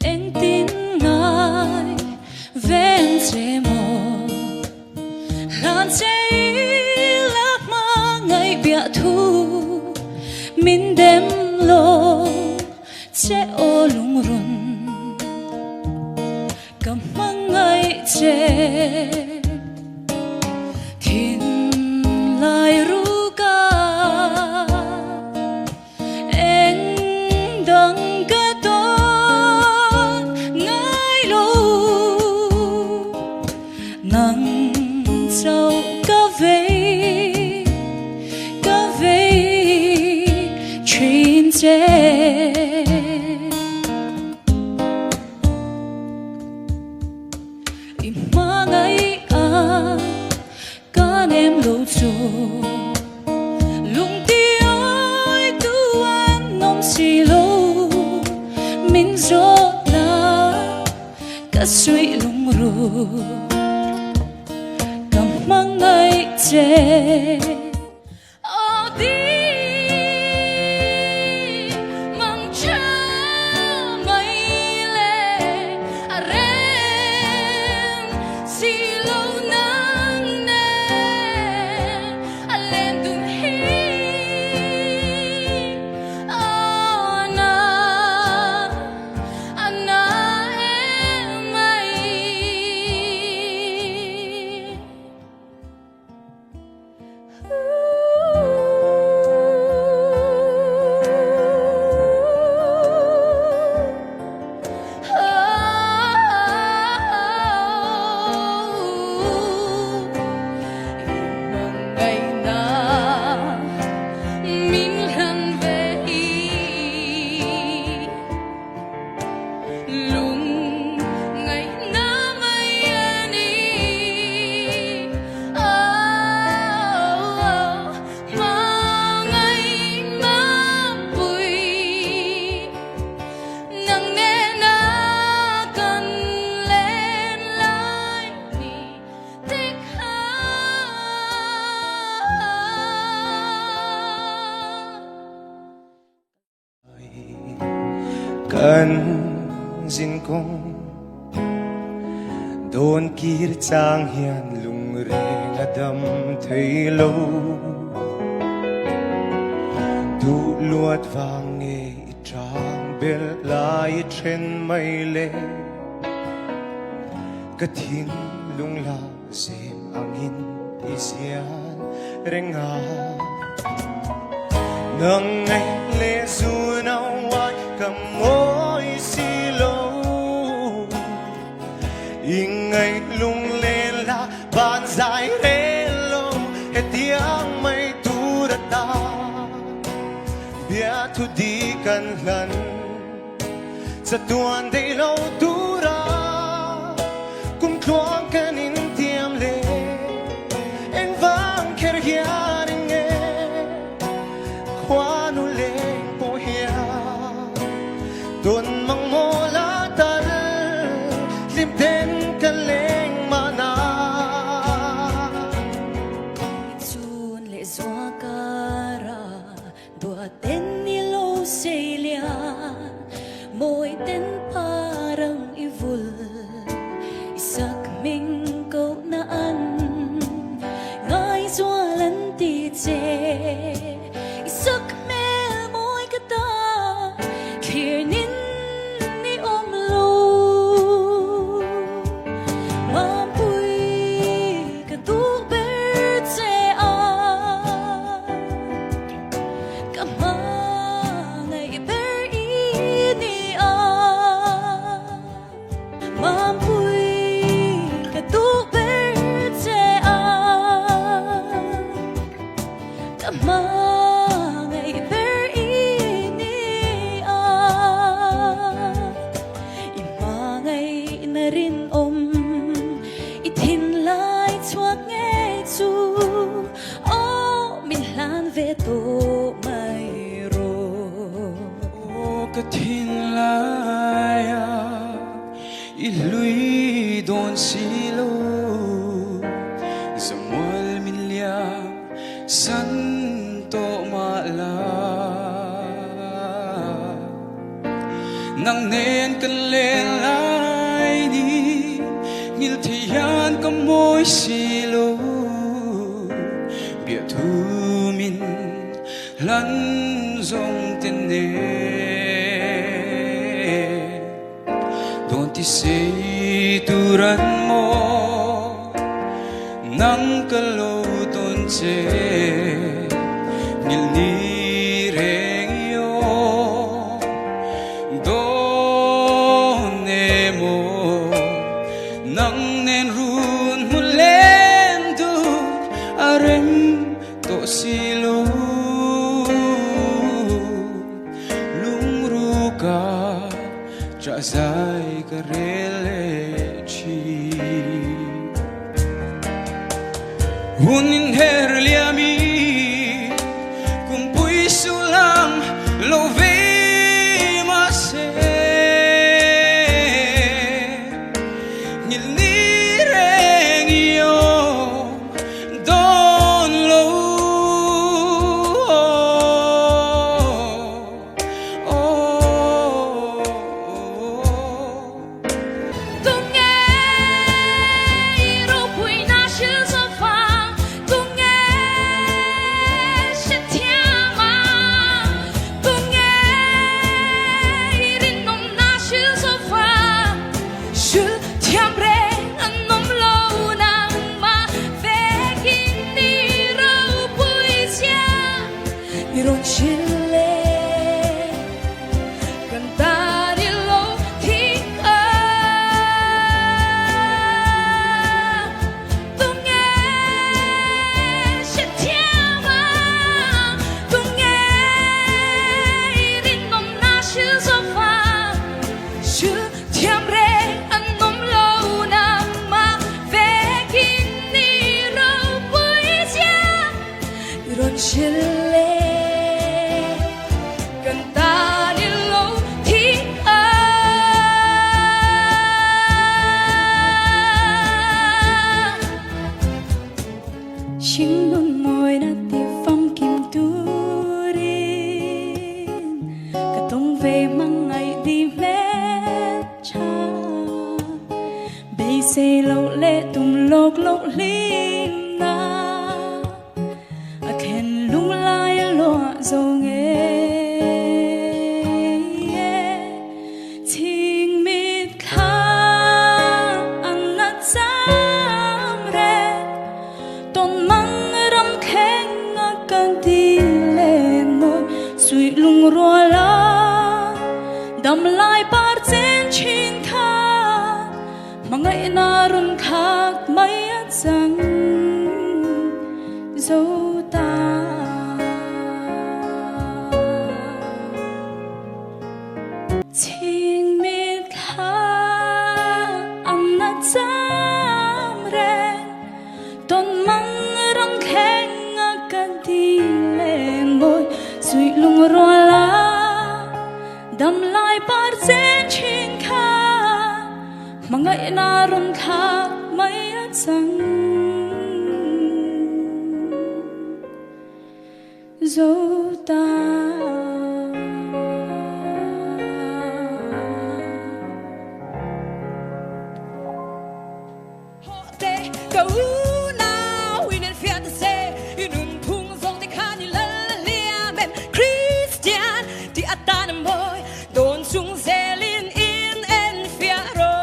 anh tin ngài ven chế mồ lan chế lạc mà ngày bịa thu min đêm lo chế ô lung run cầm mang ngày chế thiên lai ru ca anh đắng cả ton ngày lâu nắng sâu cả về chuyên chế mà ngày con em lâu chu lung tiếng tu an nông xì lâu mình gió lá cả suy lung ru cầm mang ngày chế cần xin công đồn kia trang hiền lung rê ngã đâm thấy lâu đủ luột vàng nghe trang bel lại trên mây lê cái thiên lung la xem angin isian renga nâng ngày lê du nào ai cầm môi xì lâu in ngày lung lên là bàn dài rê lâu hết tiếng mây tu đã ta biết thu đi cần lần sa tuan đây lâu tu ra cùng thoáng cái nín tiêm lệ anh vang kher hiền nghe khoa nu lên cô hiền tuần mang mô lá tan lim đến cái lên mà na chun lệ doa cara dua ten ni lo selia môi ten parang ivul isak ming câu na an ngai doa lan ti che isak mel môi kata kia nin ni om lo mampui ka tu ber che a ka ma ngai ber i ni a mampui ka tu ber che a ka ma ngai ber i ni a ima ngai na rin om ithin lai chuak nghe chu o min hlan ve to mai ro cái thiên lai ilui don silo Samuel milia santo mala nang nen kan len bối xì lô bịa thu min lăn dòng tên nê đồn tí xê tu ran mô nang ka lô tôn chê ngil ni reng yo đồn nê mô nang nen run mu lên du arem to si lô lung ru ka tra dài ka rele chi hunin her liami kung pui sulang lo ve ma se ngil ni reng yo don lo Tung nghe ro bụi na sư sa phang tung nghe sẽ theo mà tung nghe rin nông na sư sa phang sư theo re anh nông lâu nang mà về kinh đi ro bụi cha ron chile cantar lo thích tung nghe sẽ theo mà tung nghe rin nông na sư sa phang sư theo re anh nông lâu nang mà về kinh đi ro bụi cha ron chile cantar lo thích xin luôn môi đã tiệp phong kim tu rin cả tông về mang ngày đi mẹ cha bây giờ lâu lệ tum lộc lộc lim na a khen lung lai lo zo nghe ting mit kha an na cham re ton mang ram khen nga kan ti le môi sui lung ro la dam lai par chen chin kha mangai na run khak mai a chang zo ta ting mit kha an na cham re ton mang ram khen nga kan ti le môi sui lung ro la dam lai par chen chin kha mangai na run khak mai a chang zo ta te ka una winen fiat se inun pung zong te khani la lia ben Christian ti atan boy don chung zelin in en fiaro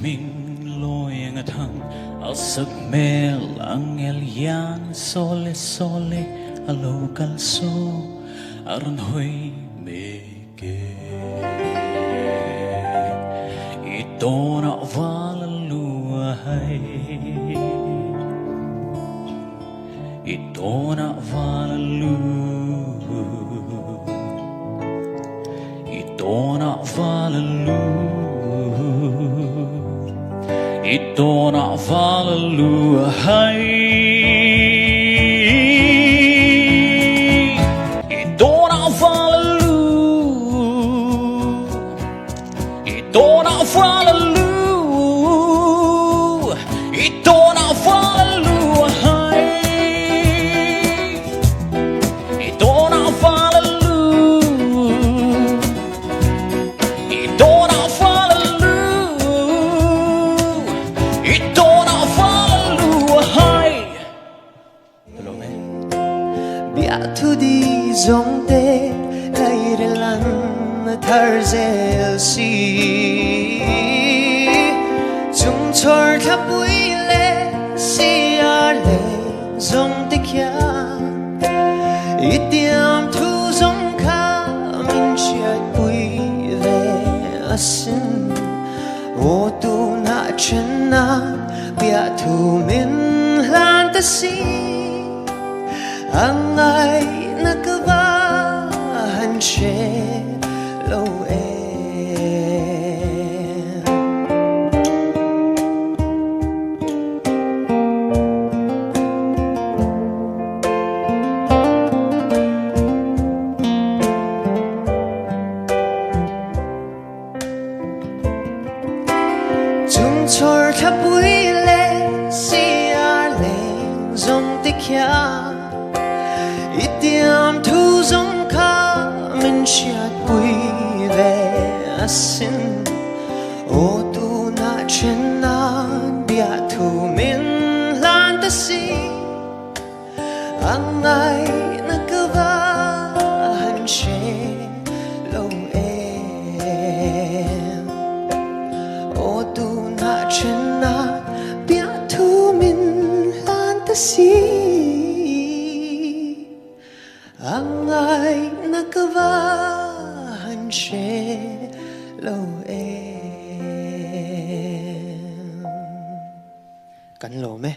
mình lôi ngã thăng al sắc mel ang elian sole sole alo calso aron hoy meke ito na valaluhay ito na valalu ito na valalu ito na valaluhay ito na valalu ito na valalu ito na valaluhay ito na valalu ito na valalu ito na valaluhay. Tulog na yun. Biatu di zongte lairelan tharzel si chung chor thapui le si arle zongte kya itiam thu zong kha min chiat pui ve asin o tu na chen na biatu min lan ta si ang ay nakabahan siya lâu em chúng chor thắp bụi lệ si ar lệ dòng tích kia itiam thu zong kha min chiat pui ve asin o tu na chen na bia thu min lan ta si ang ai na ka va han she lo em o tu na chen na bia thu min lan ta si ang ay nakabahan siya lo em. Cánh lộ mê.